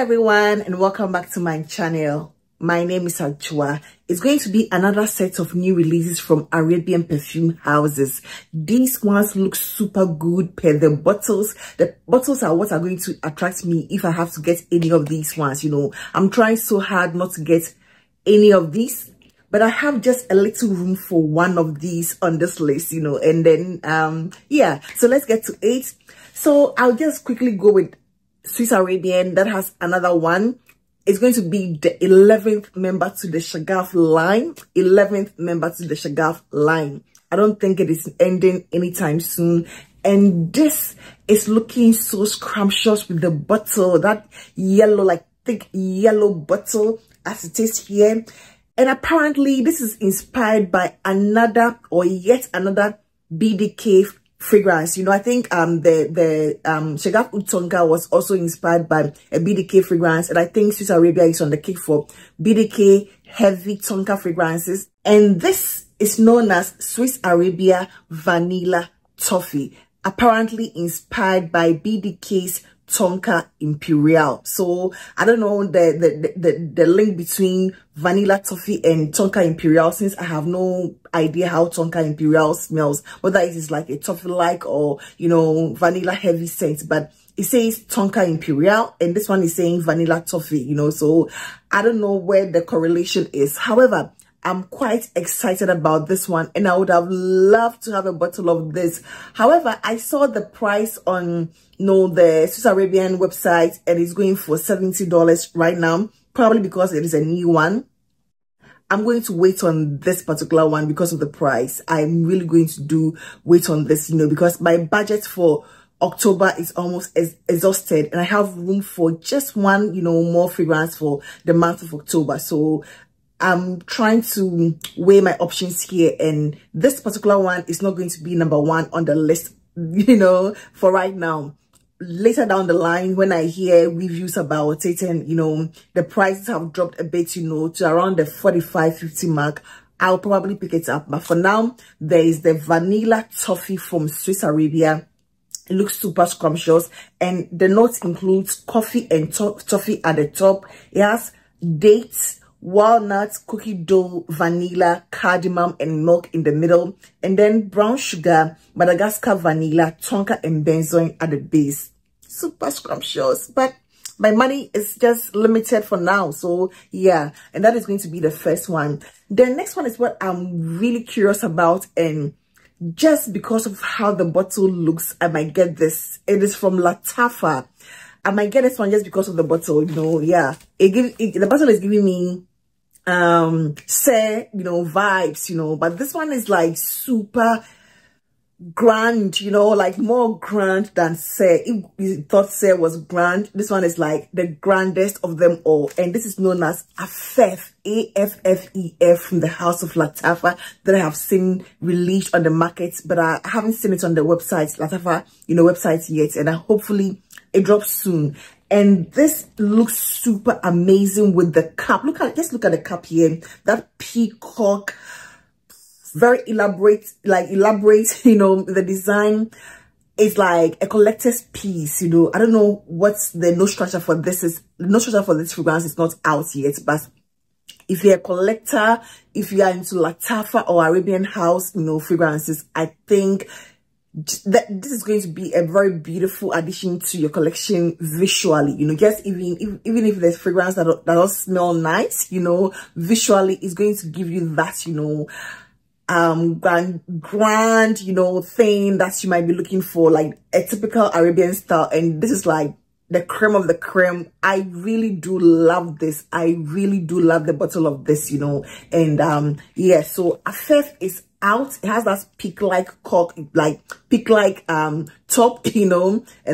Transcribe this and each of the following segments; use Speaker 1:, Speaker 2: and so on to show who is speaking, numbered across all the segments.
Speaker 1: everyone, and welcome back to my channel. My name is Ajua. It's going to be another set of new releases from Arabian perfume houses. These ones look super good per the bottles. The bottles are what are going to attract me if I have to get any of these ones. I'm trying so hard not to get any of these, but I have just a little room for one of these on this list, and then, yeah, so let's get to it. So I'll just quickly go with Swiss Arabian. That has another one. It's going to be the 11th member to the Shagaf line. 11th member to the Shagaf line. I don't think it is ending anytime soon. And this is looking so scrumptious with the bottle. That yellow, like thick yellow bottle as it is here. And apparently this is inspired by another or yet another BDK fragrance. I think the Shagaf Oud Tonka was also inspired by a BDK fragrance, and I think Swiss Arabia is on the kick for BDK heavy Tonka fragrances. And this is known as Swiss Arabia Vanilla Toffee, apparently inspired by BDK's Tonka Imperial. So I don't know the link between Vanilla Toffee and Tonka Imperial, since I have no idea how Tonka Imperial smells, whether it is like a toffee like or vanilla heavy scent. But it says Tonka Imperial and this one is saying Vanilla Toffee, so I don't know where the correlation is. However, I'm quite excited about this one, and I would have loved to have a bottle of this. However, I saw the price on the Swiss Arabian website, and it's going for $70 right now, probably because it is a new one. I'm going to wait on this particular one because of the price. I'm really going to wait on this, because my budget for October is almost exhausted, and I have room for just one, more fragrance for the month of October. So I'm trying to weigh my options here, and this particular one is not going to be number one on the list, for right now. Later down the line, when I hear reviews about it and, the prices have dropped a bit, to around the 45-50 mark, I'll probably pick it up. But for now, there is the Vanilla Toffee from Swiss Arabia. It looks super scrumptious, and the notes includes coffee and toffee at the top. It has dates, walnuts, cookie dough, vanilla, cardamom, and milk in the middle, and then brown sugar, Madagascar vanilla, tonka, and benzoin at the base. Super scrumptious, but my money is just limited for now. So yeah, and that is going to be the first one. The next one is what I'm really curious about, and just because of how the bottle looks, I might get this. It is from Lattafa. I might get this one just because of the bottle, yeah. The bottle is giving me vibes, but this one is like super grand, like more grand than Say. If you thought Say was grand, this one is like the grandest of them all. And this is known as Affef, AFFEF, from the house of Lattafa, that I have seen released on the market, but I haven't seen it on the website, Lattafa, website yet, and hopefully it drops soon. And this looks super amazing with the cap. Just look at the cap here. That peacock, very elaborate, the design is like a collector's piece, I don't know what's the note structure for this is. The note structure for this fragrance is not out yet, but if you're a collector, if you are into Lattafa or Arabian house, fragrances, I think that this is going to be a very beautiful addition to your collection visually, just even if there's fragrance that don't smell nice, visually it's going to give you that, grand, thing that you might be looking for, like a typical Arabian style. And this is like the creme of the creme. I really do love this. I really do love the bottle of this, and yeah, so Affef is out. It has that peak-like top, and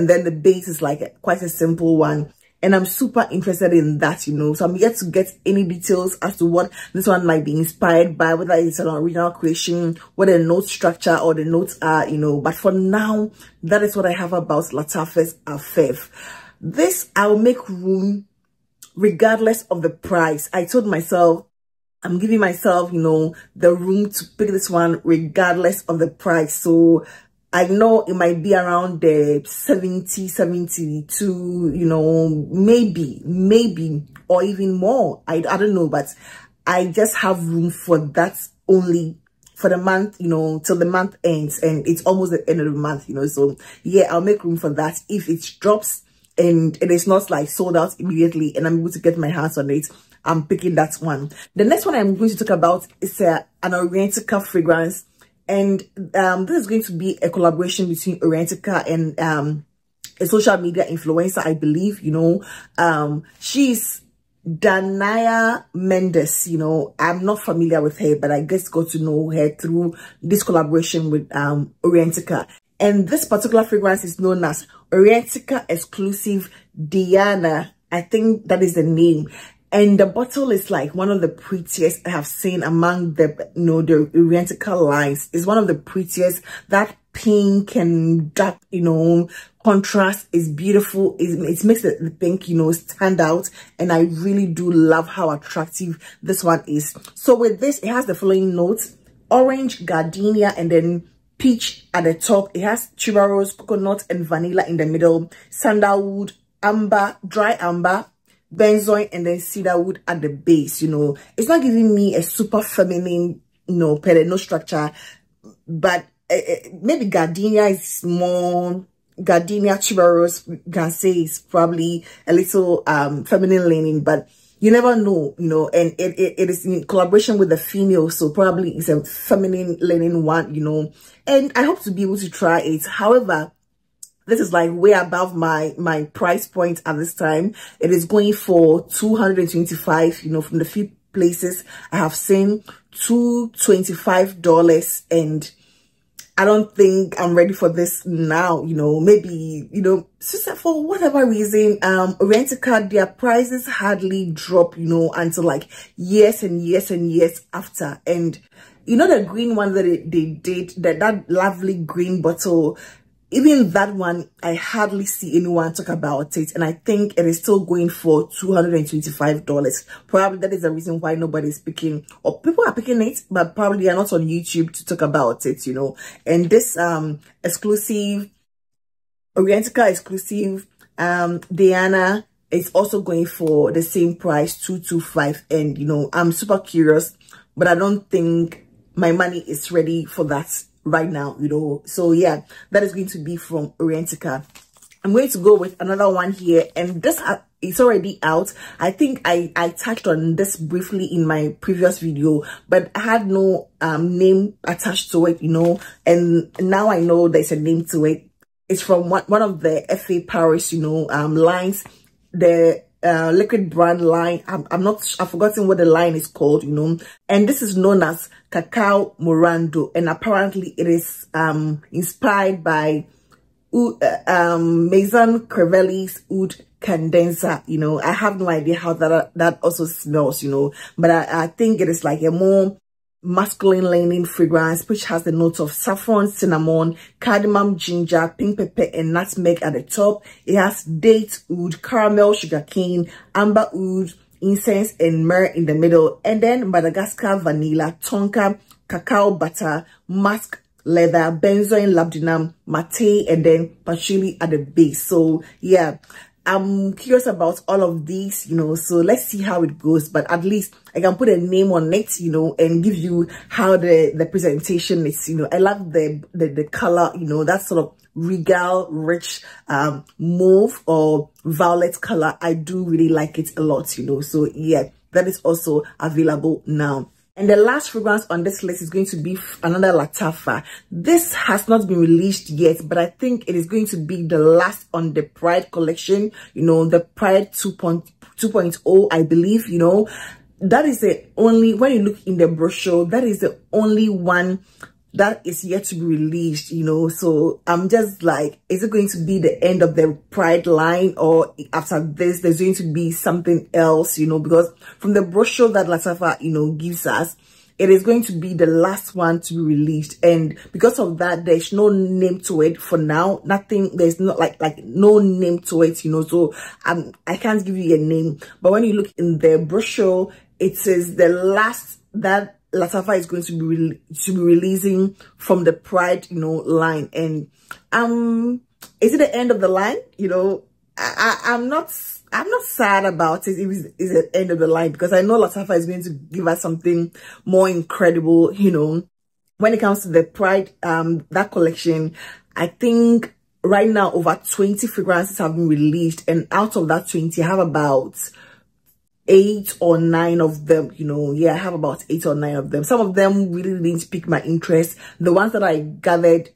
Speaker 1: then the base is like quite a simple one. And I'm super interested in that, so I'm yet to get any details as to what this one might be inspired by, whether it's an original creation, what the note structure or the notes are, but for now, that is what I have about Lattafa's Affef. This, I'll make room regardless of the price. I told myself, I'm giving myself, the room to pick this one regardless of the price. So I know it might be around the 70, 72, you know, maybe, or even more. I don't know, but I just have room for that only for the month, you know, till the month ends, and it's almost the end of the month, you know. So yeah, I'll make room for that. If it drops and it is not like sold out immediately and I'm able to get my hands on it, I'm picking that one. The next one I'm going to talk about is an Orientica fragrance. And this is going to be a collaboration between Orientica and a social media influencer, I believe, you know. She's Danaya Mendes, you know. I'm not familiar with her, but I just got to know her through this collaboration with Orientica. And this particular fragrance is known as Orientica Exclusive Diana. I think that is the name. And the bottle is like one of the prettiest I have seen among the, you know, the Orientica lines. It's one of the prettiest. That pink and dark, you know, contrast is beautiful. It makes the pink, you know, stand out. And I really do love how attractive this one is. So with this, it has the following notes: orange, gardenia, and then peach at the top. It has tuberose, coconut, and vanilla in the middle. Sandalwood, amber, dry amber, benzoin, and then cedarwood at the base. You know, it's not giving me a super feminine, you know, no structure, but maybe gardenia is more, gardenia, tuberose, you can say is probably a little feminine leaning, but you never know, you know. And it is in collaboration with the female, so probably it's a feminine leaning one, you know. And I hope to be able to try it. However, this is like way above my price point at this time. It is going for $225, you know, from the few places I have seen, $225, and I don't think I'm ready for this now, you know. Maybe, you know, for whatever reason, Orientica, their prices hardly drop, you know, until like years and years and years after. And you know, the green one that they did, that lovely green bottle, even that one, I hardly see anyone talk about it. And I think it is still going for $225. Probably that is the reason why nobody's picking, or people are picking it, but probably they are not on YouTube to talk about it, you know. And this exclusive, Orientica exclusive, Diana, is also going for the same price, $225. And, you know, I'm super curious, but I don't think my money is ready for that right now, you know. So yeah, that is going to be from Orientica. I'm going to go with another one here, and this is already out. I think I touched on this briefly in my previous video, but I had no name attached to it, you know, and now I know there's a name to it. It's from one of the FA Paris, you know, lines, the liquid brand line. I've forgotten what the line is called, you know. And this is known as Cacao Morando, and apparently it is inspired by Maison Crevelli's Oud Condenser, you know. I have no idea how that also smells, you know, but I think it is like a more masculine leaning fragrance, which has the notes of saffron, cinnamon, cardamom, ginger, pink pepper, and nutmeg at the top. It has date oud, caramel, sugarcane, amber oud, incense, and myrrh in the middle, and then Madagascar vanilla, tonka, cacao butter, musk leather, benzoin, labdanum, mate, and then patchouli at the base. So yeah, I'm curious about all of these, you know, so let's see how it goes. But at least I can put a name on it, you know, and give you how the presentation is, you know. I love the color, you know, that sort of regal, rich mauve or violet color. I do really like it a lot, you know. So yeah, that is also available now. And the last fragrance on this list is going to be another Lattafa. This has not been released yet, but I think it is going to be the last on the Pride collection, you know, the Pride 2.0, I believe, you know. That is the only, when you look in the brochure, that is the only one that is yet to be released, you know. So I'm just like, is it going to be the end of the Pride line, or after this there's going to be something else, you know? Because from the brochure that Lattafa, you know, gives us, it is going to be the last one to be released, and because of that, there's no name to it for now. Nothing, there's not like no name to it, you know. So I can't give you a name, but when you look in the brochure, it says the last that Lattafa is going to be releasing from the Pride, line. And is it the end of the line? I'm not sad about it. It is the end of the line, because I know Lattafa is going to give us something more incredible, when it comes to the Pride, that collection. I think right now over 20 fragrances have been released, and out of that 20, I have about 8 or 9 of them, I have about 8 or 9 of them. Some of them really didn't pique my interest. The ones that I gathered,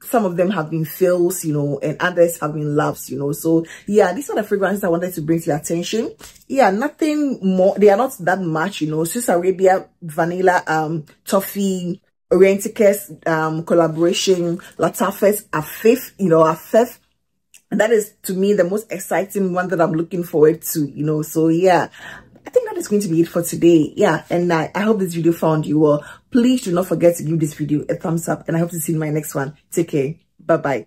Speaker 1: some of them have been fails, and others have been loves, So yeah, these are the fragrances I wanted to bring to your attention. Yeah, nothing more. They are not that much, Swiss Arabia, vanilla, toffee, Orientica's collaboration, Lattafa's a fifth. And that is, to me, the most exciting one that I'm looking forward to, So yeah, I think that is going to be it for today. Yeah, and I hope this video found you well. Please do not forget to give this video a thumbs up, and I hope to see you in my next one. Take care. Bye-bye.